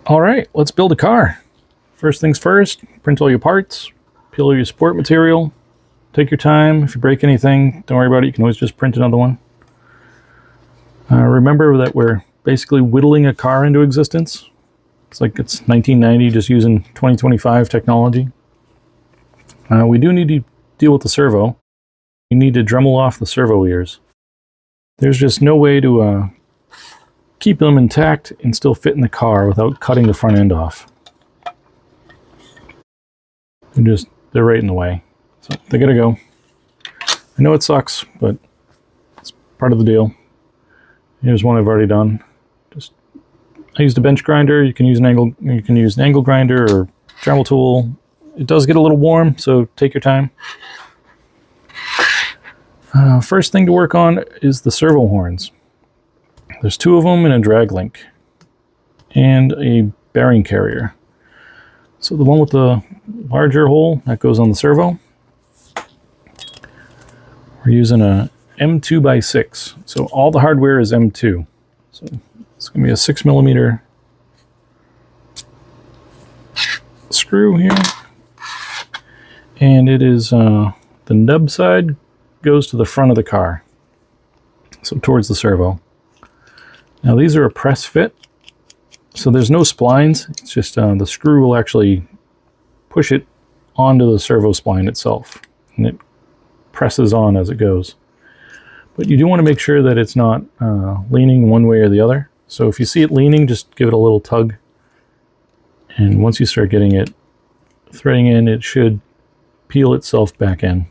All right, let's build a car. First things first, print all your parts, peel all your support material. Take your time. If you break anything, don't worry about it. You can always just print another one. Remember that we're basically whittling a car into existence. It's like it's 1990, just using 2025 technology. We do need to deal with the servo. You need to Dremel off the servo ears. There's just no way to keep them intact and still fit in the car without cutting the front end off. They're right in the way. So they gotta go. I know it sucks, but it's part of the deal. Here's one I've already done. I used a bench grinder. You can use an angle grinder or Dremel tool. It does get a little warm, so take your time. First thing to work on is the servo horns. There's 2 of them and a drag link and a bearing carrier. So the one with the larger hole, that goes on the servo. We're using a M2x6. So all the hardware is M2. So it's going to be a 6mm screw here. And it is, the nub side goes to the front of the car. So towards the servo. Now these are a press fit. So there's no splines. It's just the screw will actually push it onto the servo spline itself. And it presses on as it goes. But you do want to make sure that it's not leaning one way or the other. So if you see it leaning, just give it a little tug. And once you start getting it threading in, it should peel itself back in.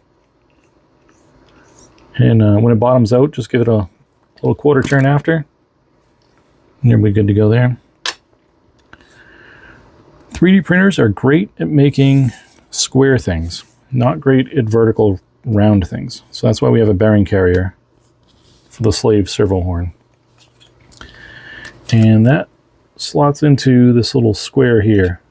And when it bottoms out, just give it a little quarter turn after. And you'll be good to go there. 3D printers are great at making square things, not great at vertical round things. So that's why we have a bearing carrier for the slave servo horn. And that slots into this little square here.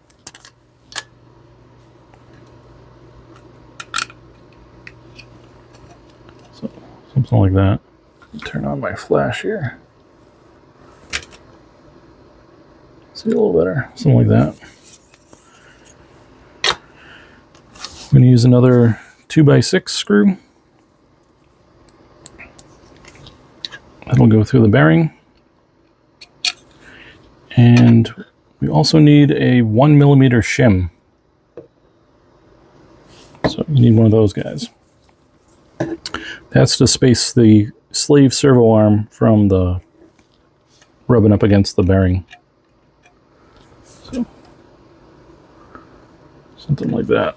So something like that. Turn on my flash here. See a little better, something like that. I'm going to use another 2x6 screw. That'll go through the bearing. And we also need a 1mm shim. So you need one of those guys. That's to space the slave servo arm from the rubbing up against the bearing. So something like that.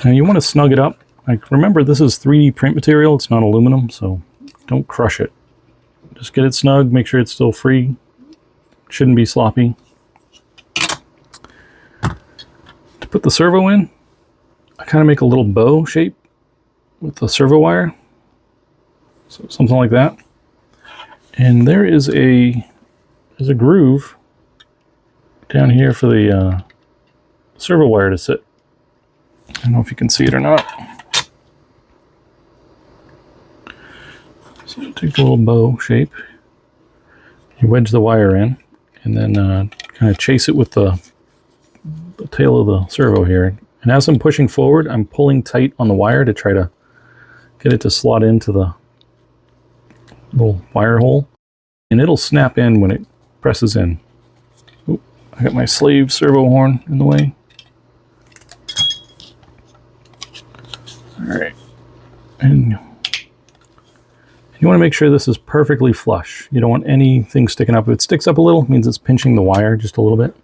Now you want to snug it up. Like, remember, this is 3D print material, it's not aluminum, so don't crush it. Just get it snug, make sure it's still free. Shouldn't be sloppy. To put the servo in, I kind of make a little bow shape with the servo wire. So something like that. And there's a groove down here for the servo wire to sit. I don't know if you can see it or not. So you take a little bow shape, you wedge the wire in, and then kind of chase it with the tail of the servo here. And as I'm pushing forward, I'm pulling tight on the wire to try to get it to slot into the little wire hole. And it'll snap in when it presses in. Oop, I got my slave servo horn in the way. All right, and you want to make sure this is perfectly flush. You don't want anything sticking up. If it sticks up a little, it means it's pinching the wire just a little bit.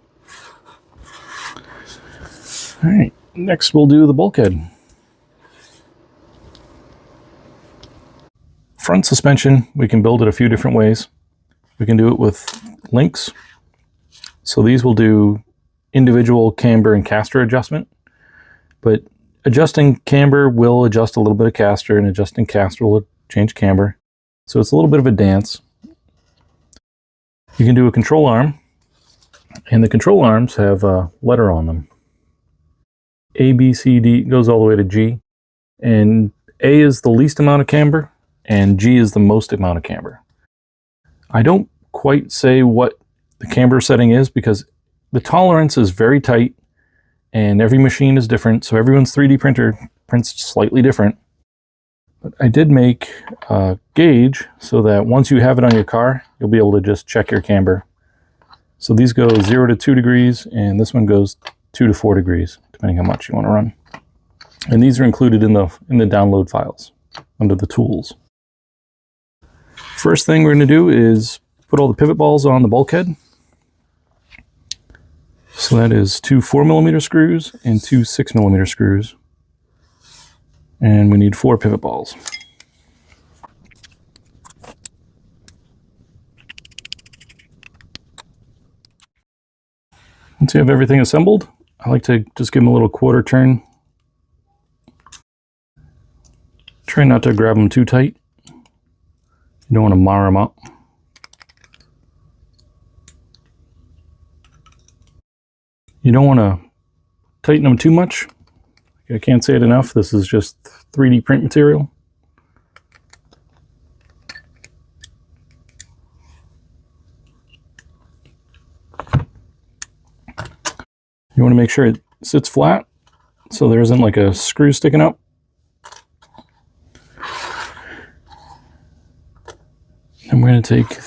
All right, next we'll do the bulkhead. Front suspension, we can build it a few different ways. We can do it with links. So these will do individual camber and Castor adjustment, but adjusting camber will adjust a little bit of Castor, and adjusting Castor will change camber. So it's a little bit of a dance. You can do a control arm, and the control arms have a letter on them. A, B, C, D, it goes all the way to G. And A is the least amount of camber, and G is the most amount of camber. I don't quite say what the camber setting is because the tolerance is very tight and every machine is different, so everyone's 3D printer prints slightly different. But I did make a gauge so that once you have it on your car, you'll be able to just check your camber. So these go 0 to 2 degrees, and this one goes 2 to 4 degrees, depending how much you want to run. And these are included in the download files under the tools. First thing we're going to do is put all the pivot balls on the bulkhead. So that is 2 4mm screws and 2 6mm screws. And we need 4 pivot balls. Once you have everything assembled, I like to just give them a little quarter turn. Try not to grab them too tight. You don't want to mar them up. You don't want to tighten them too much. I can't say it enough. This is just 3D print material. You want to make sure it sits flat so there isn't like a screw sticking up. And we're going to take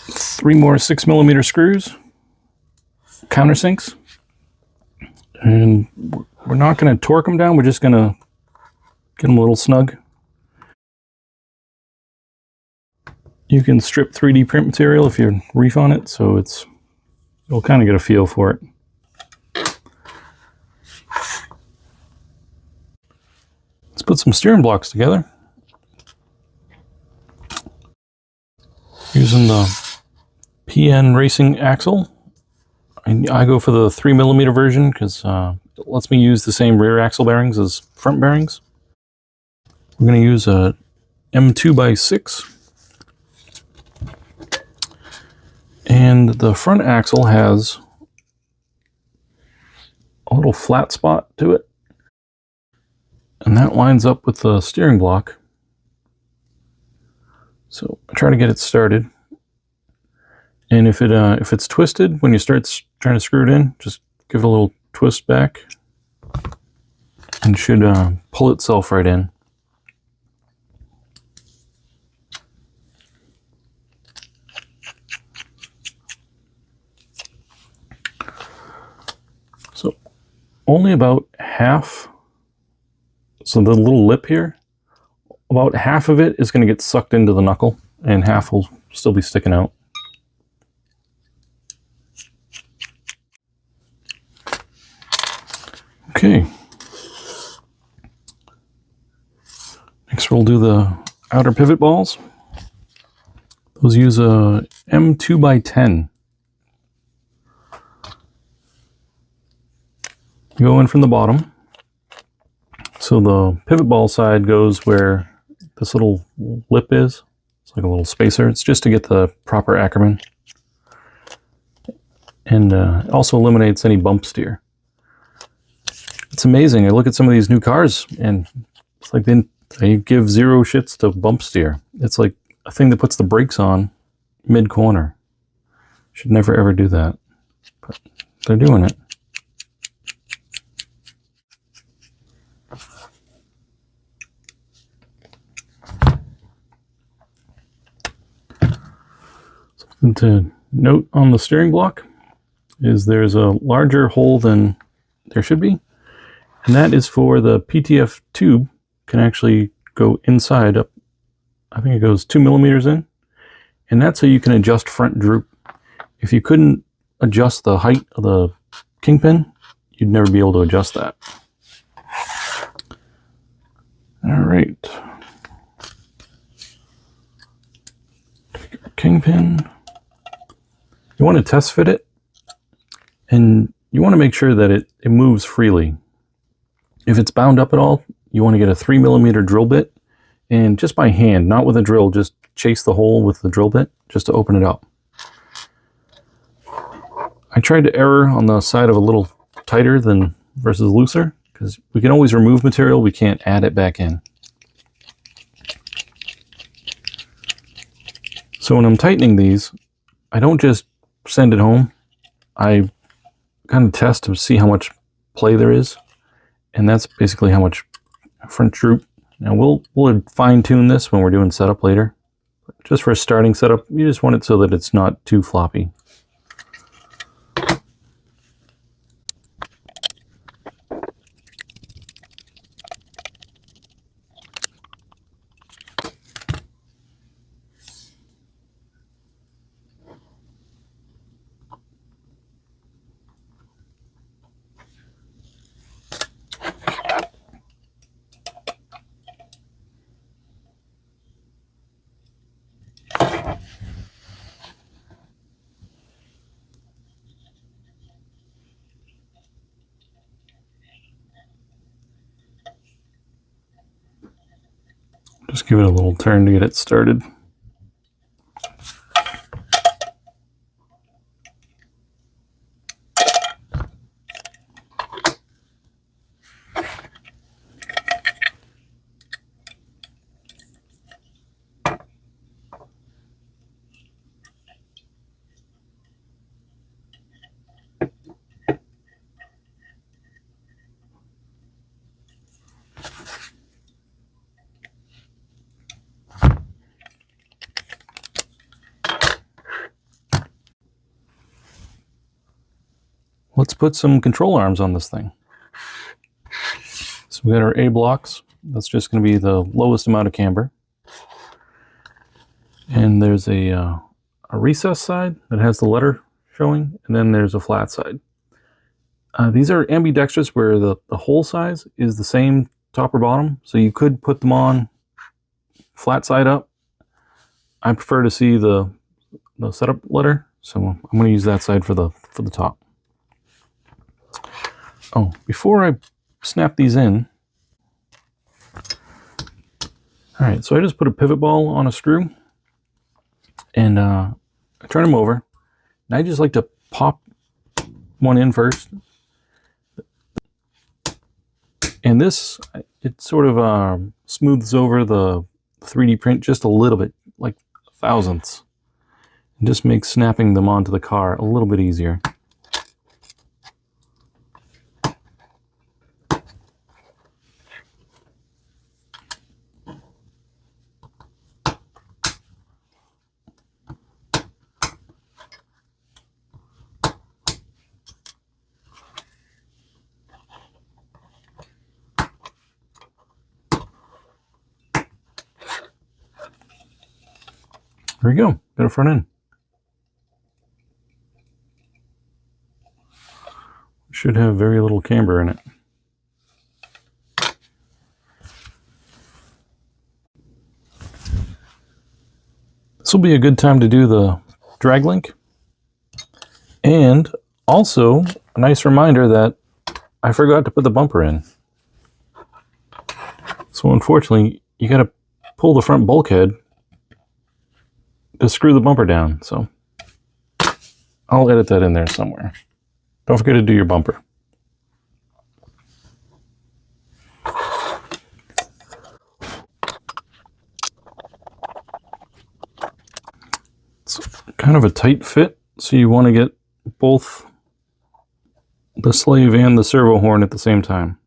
3 more 6mm screws, countersinks, and we're not going to torque them down, we're just going to get them a little snug. You can strip 3D print material if you reef on it, so you'll kind of get a feel for it. Let's put some steering blocks together. Using the PN Racing axle. I go for the 3mm version because it lets me use the same rear axle bearings as front bearings. We're going to use a M2x6. And the front axle has a little flat spot to it. And that lines up with the steering block. So I try to get it started. And if it's twisted, when you start trying to screw it in, just give it a little twist back. And it should pull itself right in. So only about half, so the little lip here, about half of it is going to get sucked into the knuckle and half will still be sticking out. Okay. Next we'll do the outer pivot balls. Those use a M2x10. You go in from the bottom. So the pivot ball side goes where this little lip is. It's like a little spacer. It's just to get the proper Ackerman. And it also eliminates any bump steer. It's amazing. I look at some of these new cars and it's like they give 0 shits to bump steer. It's like a thing that puts the brakes on mid-corner. Should never ever do that. But they're doing it. Something to note on the steering block is there's a larger hole than there should be. And that is for the PTF tube can actually go inside up. I think it goes 2mm in. And that's so you can adjust front droop. If you couldn't adjust the height of the kingpin, you'd never be able to adjust that. All right. Take our kingpin. You want to test fit it. And you want to make sure that it moves freely. If it's bound up at all, you want to get a 3mm drill bit and just by hand, not with a drill, just chase the hole with the drill bit just to open it up. I tried to err on the side of a little tighter than versus looser, because we can always remove material, we can't add it back in. So when I'm tightening these, I don't just send it home. I kind of test to see how much play there is, and that's basically how much front droop. Now we'll fine tune this when we're doing setup later. Just for a starting setup, you just want it so that it's not too floppy. Just give it a little turn to get it started. Let's put some control arms on this thing. So we got our A blocks. That's just going to be the lowest amount of camber. And there's a recessed side that has the letter showing, and then there's a flat side. These are ambidextrous, where the hole size is the same top or bottom, so you could put them on flat side up. I prefer to see the setup letter, so I'm going to use that side for the top. Oh, before I snap these in, all right, so I just put a pivot ball on a screw, and I turn them over, and I just like to pop one in first. And this, it sort of smooths over the 3D print just a little bit, like thousandths. It just makes snapping them onto the car a little bit easier. There we go, got a front end. Should have very little camber in it. This will be a good time to do the drag link. And also a nice reminder that I forgot to put the bumper in. So unfortunately, you got to pull the front bulkhead to screw the bumper down. So I'll edit that in there somewhere. Don't forget to do your bumper. It's kind of a tight fit, so you want to get both the slave and the servo horn at the same time.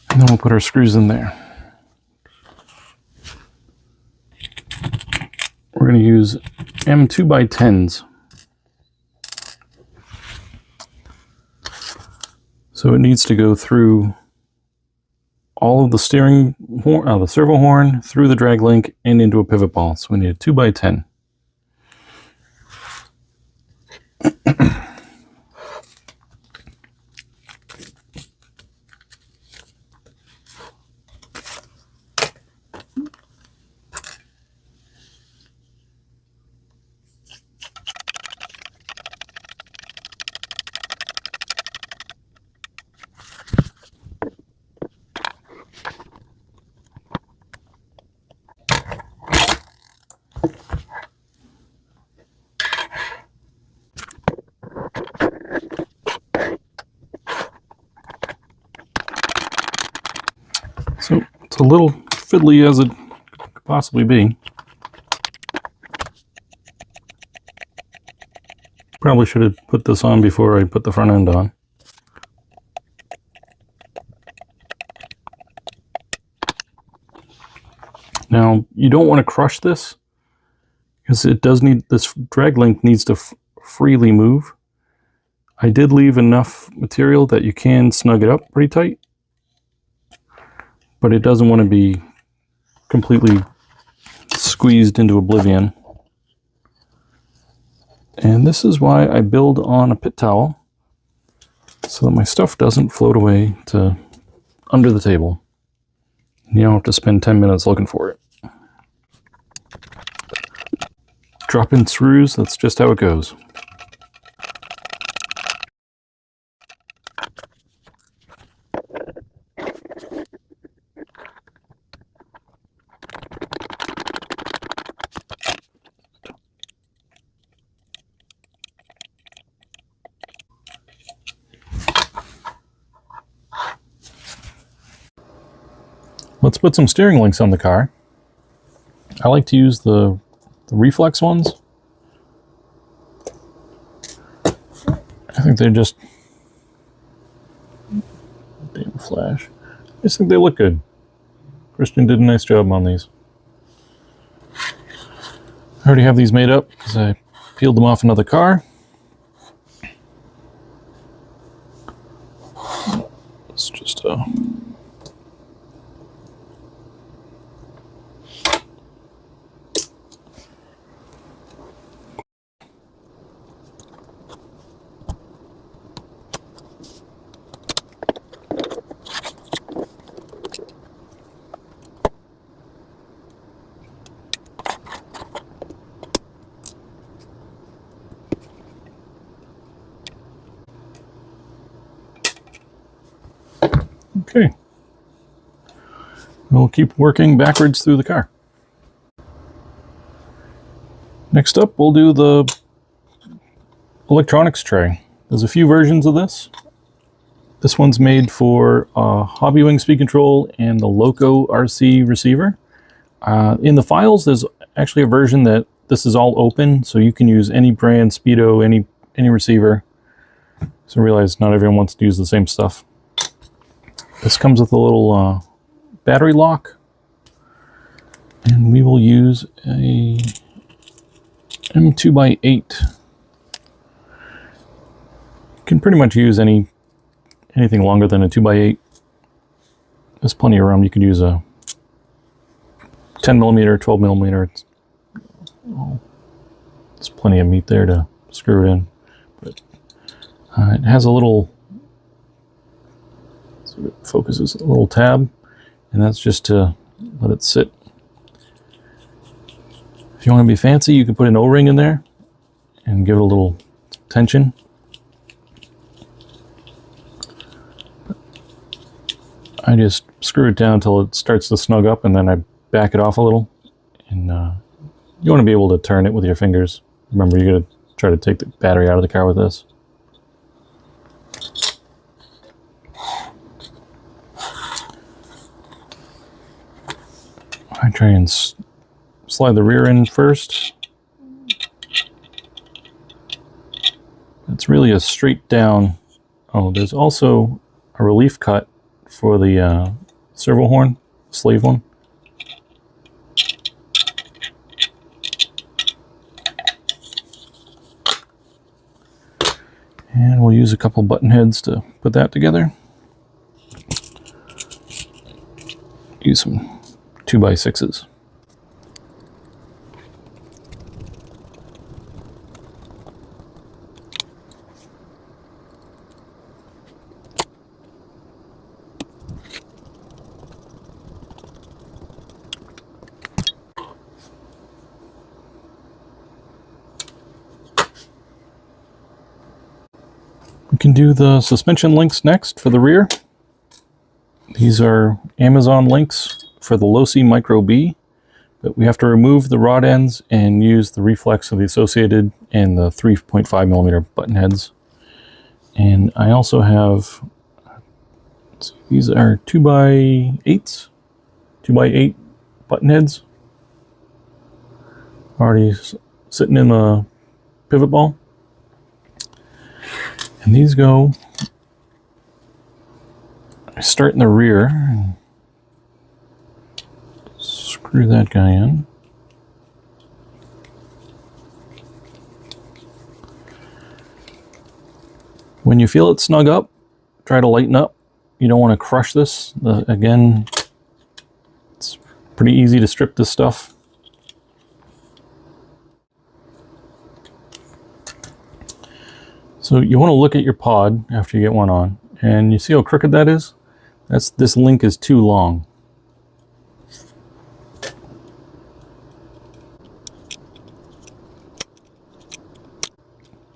And then we'll put our screws in there. We're going to use M2x10s. So it needs to go through all of the steering horn, the servo horn, through the drag link, and into a pivot ball. So we need a 2x10. So it's a little fiddly as it could possibly be. Probably should have put this on before I put the front end on. Now, you don't want to crush this because it does need, this drag link needs to freely move. I did leave enough material that you can snug it up pretty tight, but it doesn't want to be completely squeezed into oblivion. And this is why I build on a pit towel, so that my stuff doesn't float away to under the table. You don't have to spend 10 minutes looking for it. Drop in screws, that's just how it goes. Let's put some steering links on the car. I like to use the reflex ones. I think they're just... damn flash. I just think they look good. Christian did a nice job on these. I already have these made up because I peeled them off another car. It's just okay. We'll keep working backwards through the car. Next up, we'll do the electronics tray. There's a few versions of this. This one's made for Hobbywing speed control and the Loco RC receiver. In the files, there's actually a version that this is all open, so you can use any brand Speedo, any receiver. So I realize not everyone wants to use the same stuff. This comes with a little battery lock, and we will use a M2x8. You can pretty much use anything longer than a 2x8. There's plenty of room. You could use a 10mm, 12mm. There's plenty of meat there to screw it in. But it has a little, so it focuses, a little tab, and that's just to let it sit. If you want to be fancy, you can put an O-ring in there and give it a little tension. I just screw it down until it starts to snug up, and then I back it off a little. And you want to be able to turn it with your fingers. Remember, you're going to try to take the battery out of the car with this. I try and slide the rear in first. It's really a straight down. Oh, there's also a relief cut for the servo horn, slave one. And we'll use a couple button heads to put that together. Use some 2x6s. We can do the suspension links next for the rear. These are Amazon links for the Losi Micro B, but we have to remove the rod ends and use the reflex of the Associated and the 3.5mm button heads. And I also have, let's see, these are 2x8s. 2x8 button heads already sitting in the pivot ball. And these go, I start in the rear, screw that guy in. When you feel it snug up, try to lighten up. You don't want to crush this. Again, it's pretty easy to strip this stuff. So you want to look at your pod after you get one on, and you see how crooked that is? This link is too long.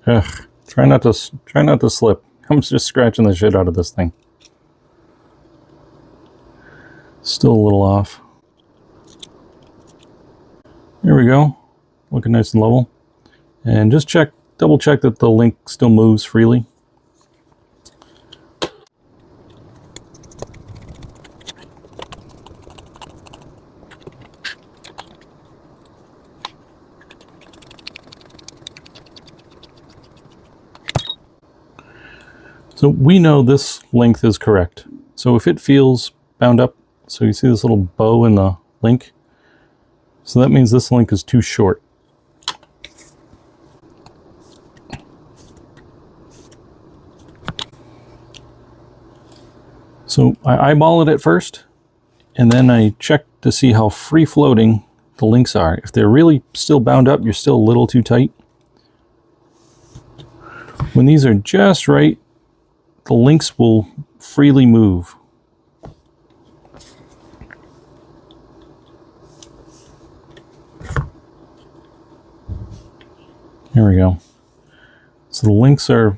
Ugh, try not to slip. I'm just scratching the shit out of this thing. Still a little off. There we go. Looking nice and level. And just double check that the link still moves freely. So we know this length is correct. So if it feels bound up, so you see this little bow in the link, so that means this link is too short. So I eyeball it at first, and then I check to see how free floating the links are. If they're really still bound up, you're still a little too tight. When these are just right, the links will freely move. Here we go. So the links are,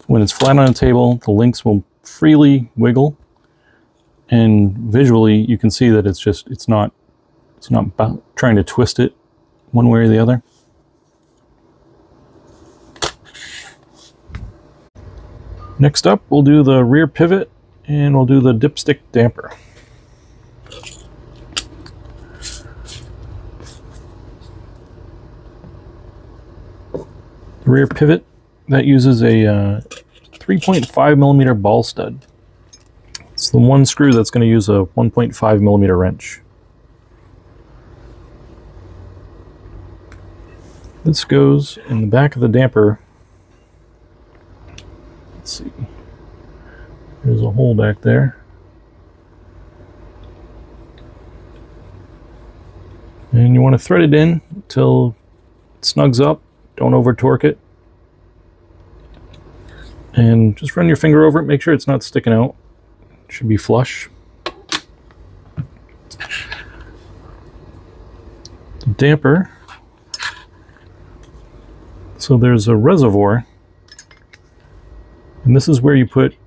when it's flat on a table, the links will freely wiggle, and visually you can see that it's not trying to twist it one way or the other. Next up, we'll do the rear pivot, and we'll do the DipStick Damper. The rear pivot, that uses a 3.5mm ball stud. It's the one screw that's going to use a 1.5mm wrench. This goes in the back of the damper. Let's see. There's a hole back there. And you want to thread it in until it snugs up. Don't over torque it. And just run your finger over it, make sure it's not sticking out. It should be flush. The damper. So there's a reservoir, and this is where you put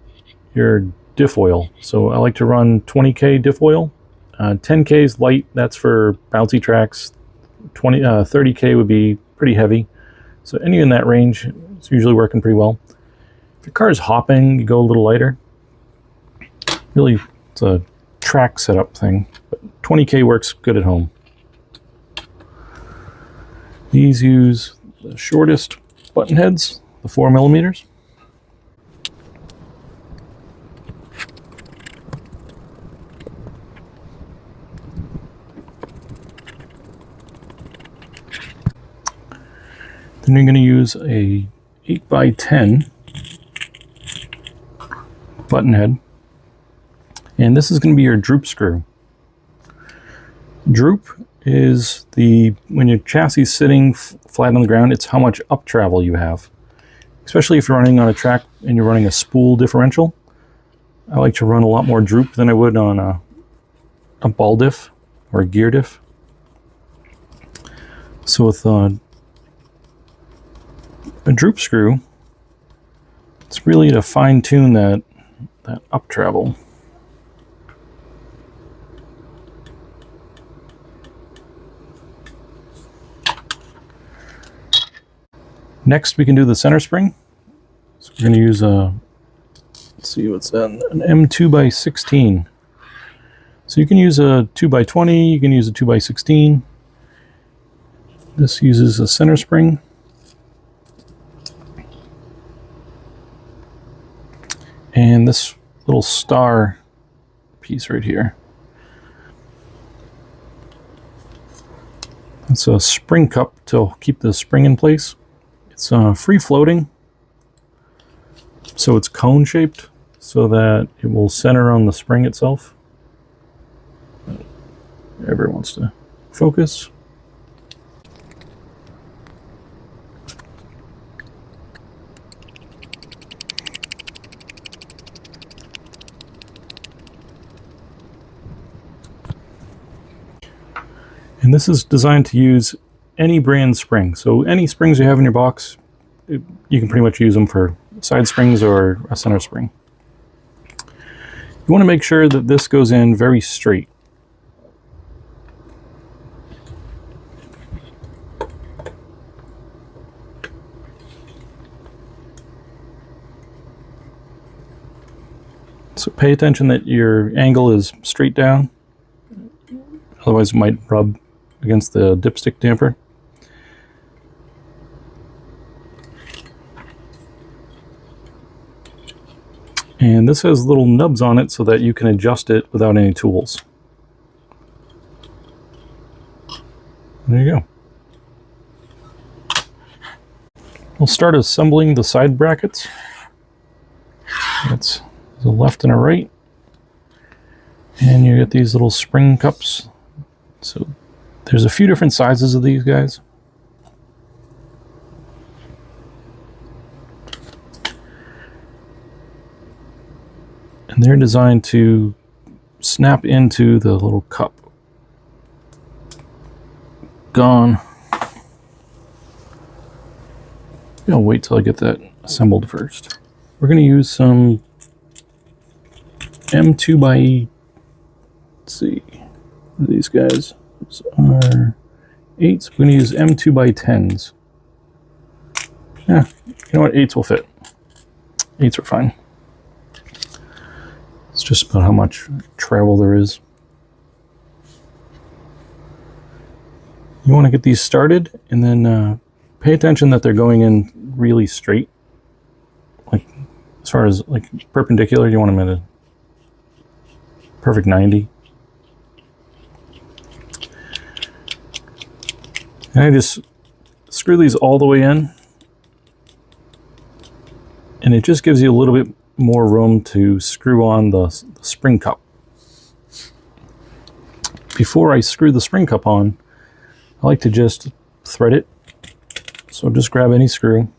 your diff oil. So I like to run 20K diff oil. 10K is light, that's for bouncy tracks. 30K would be pretty heavy. So any in that range, it's usually working pretty well. If your car is hopping, you go a little lighter. Really, it's a track setup thing, but 20K works good at home. These use the shortest button heads, the 4mm. Then you're going to use a 8x10 button head, and this is going to be your droop screw. Droop is when your chassis is sitting flat on the ground, it's how much up travel you have. Especially if you're running on a track and you're running a spool differential. I like to run a lot more droop than I would on a ball diff or a gear diff. So with a droop screw, it's really to fine tune that up travel. Next, we can do the center spring. So we're going to use let's see what's that, an M2x16. So you can use a 2x20, you can use a 2x16. This uses a center spring. And this little star piece right here. It's a spring cup to keep the spring in place. It's free floating, so it's cone shaped so that it will center on the spring itself. Everyone wants to focus. And this is designed to use any brand spring. So any springs you have in your box, you can pretty much use them for side springs or a center spring. You want to make sure that this goes in very straight. So pay attention that your angle is straight down, otherwise it might rub against the DipStick damper. And this has little nubs on it so that you can adjust it without any tools. There you go. We'll start assembling the side brackets. That's the left and a right. And you get these little spring cups. So there's a few different sizes of these guys. And they're designed to snap into the little cup. Gone. I'll wait till I get that assembled first. We're going to use some M2 by, let's see, these guys are 8s. We're going to use M2 by 10s. Yeah, you know what? 8s will fit. 8s are fine. It's just about how much travel there is. You want to get these started and then pay attention that they're going in really straight. Like, as far as like perpendicular, you want them at a perfect 90. And I just screw these all the way in, and it just gives you a little bit more room to screw on the spring cup. Before I screw the spring cup on, I like to just thread it. So just grab any screw.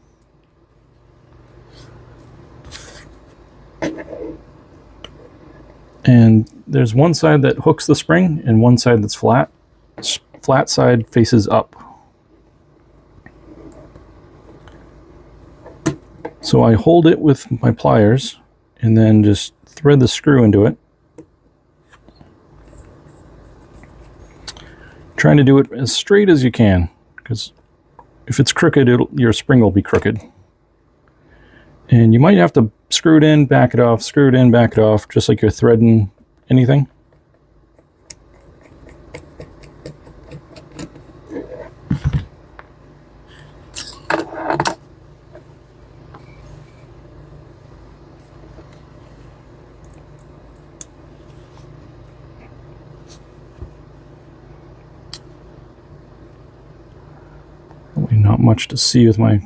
And there's one side that hooks the spring and one side that's flat. Flat side faces up. So I hold it with my pliers and then just thread the screw into it. Trying to do it as straight as you can, because if it's crooked, your spring will be crooked. And you might have to screw it in, back it off, screw it in, back it off, just like you're threading anything. Not much to see with my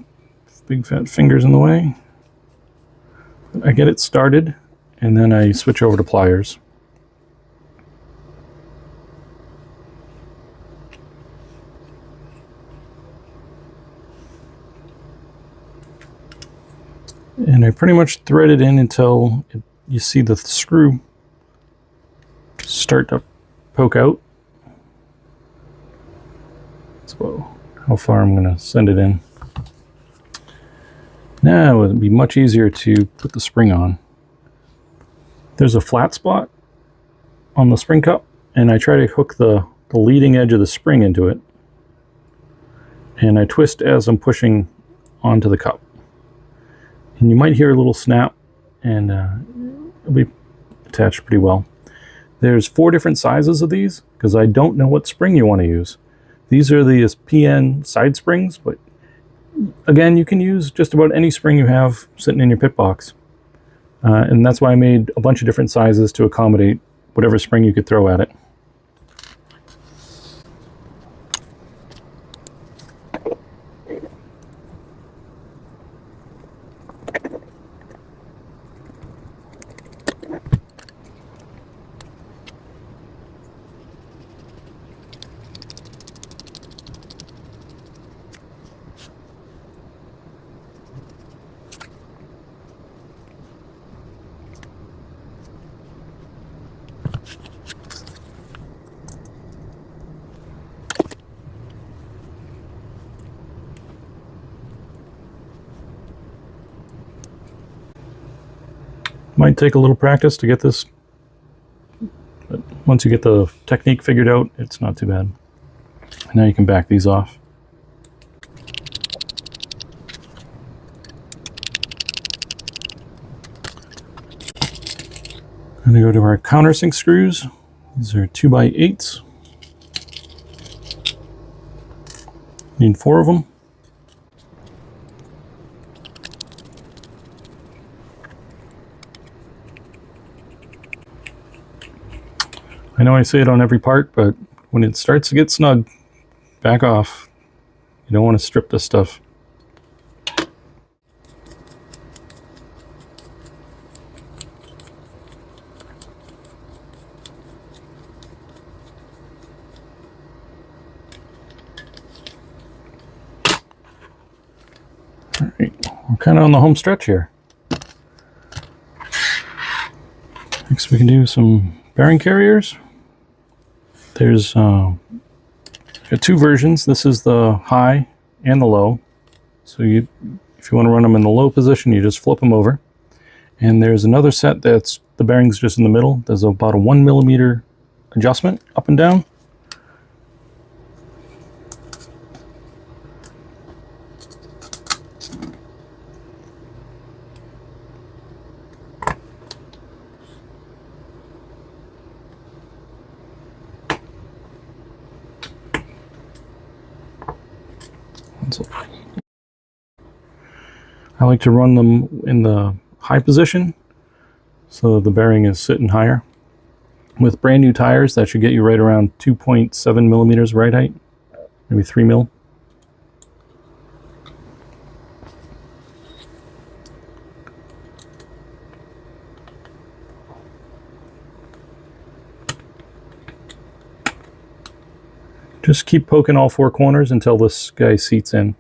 big fat fingers in the way. But I get it started and then I switch over to pliers. And I pretty much thread it in until you see the screw start to poke out. So how far I'm going to send it in. Now it would be much easier to put the spring on. There's a flat spot on the spring cup, and I try to hook the leading edge of the spring into it. And I twist as I'm pushing onto the cup. And you might hear a little snap, and it'll be attached pretty well. There's 4 different sizes of these because I don't know what spring you want to use. These are the PN side springs, but again, you can use just about any spring you have sitting in your pit box. And that's why I made a bunch of different sizes to accommodate whatever spring you could throw at it. Might take a little practice to get this, but once you get the technique figured out, it's not too bad. And now you can back these off. I'm going to go to our countersink screws. These are 2x8s. Need 4 of them. I know I say it on every part, but when it starts to get snug, back off. You don't want to strip this stuff. All right, we're kind of on the home stretch here. Next we can do some bearing carriers. There's 2 versions. This is the high and the low. So if you want to run them in the low position, you just flip them over. And there's another set that's the bearings just in the middle. There's about a 1 millimeter adjustment up and down. I like to run them in the high position so the bearing is sitting higher. With brand new tires, that should get you right around 2.7 millimeters ride height, maybe 3 mil. Just keep poking all 4 corners until this guy seats in.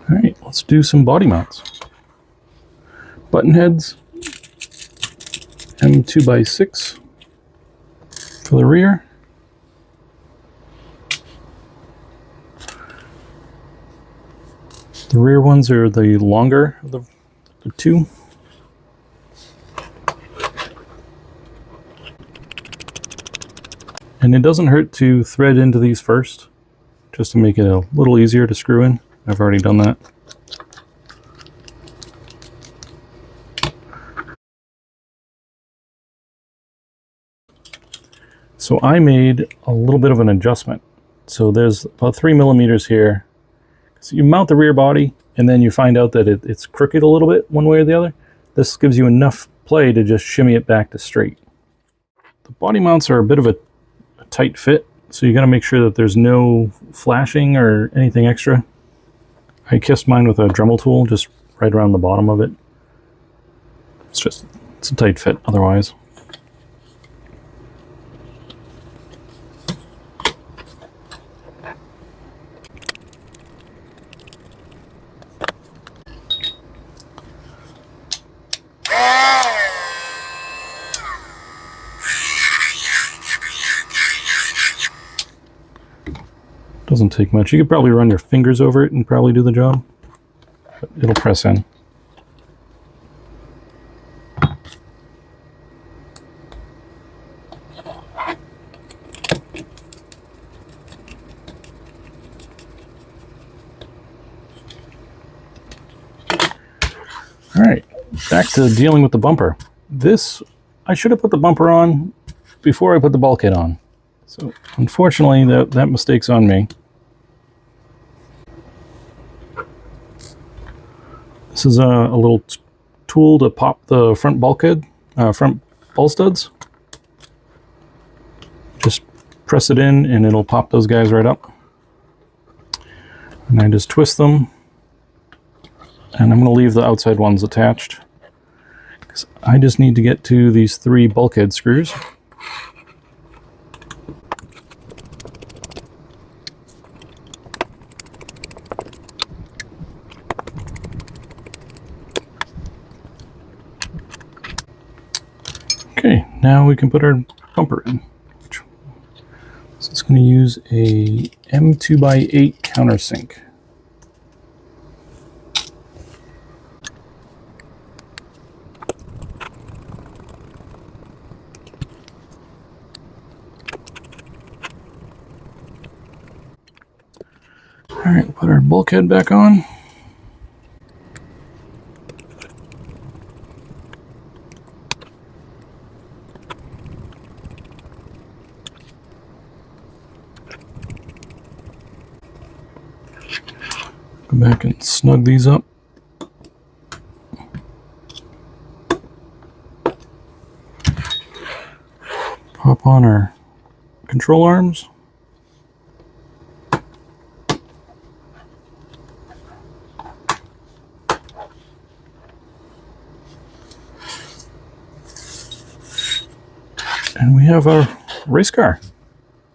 All right, let's do some body mounts. Button heads, M2x6 for the rear. The rear ones are the longer of the 2. And it doesn't hurt to thread into these first, just to make it a little easier to screw in. I've already done that. So I made a little bit of an adjustment. So there's about 3 millimeters here. So you mount the rear body and then you find out that it's crooked a little bit one way or the other. This gives you enough play to just shimmy it back to straight. The body mounts are a bit of a tight fit, so you got to make sure that there's no flashing or anything extra. I kissed mine with a Dremel tool just right around the bottom of it. It's a tight fit otherwise. take much. You could probably run your fingers over it and probably do the job, but it'll press in. All right, back to dealing with the bumper. This, I should have put the bumper on before I put the bulkhead on. So unfortunately, that mistake's on me. This is a little tool to pop the front bulkhead, front ball studs. Just press it in and it'll pop those guys right up. And I just twist them. And I'm going to leave the outside ones attached, because I just need to get to these 3 bulkhead screws. Okay, now we can put our bumper in. So it's going to use a M2x8 countersink. All right, put our bulkhead back on. Go back and snug these up. Pop on our control arms. And we have our race car.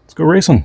Let's go racing.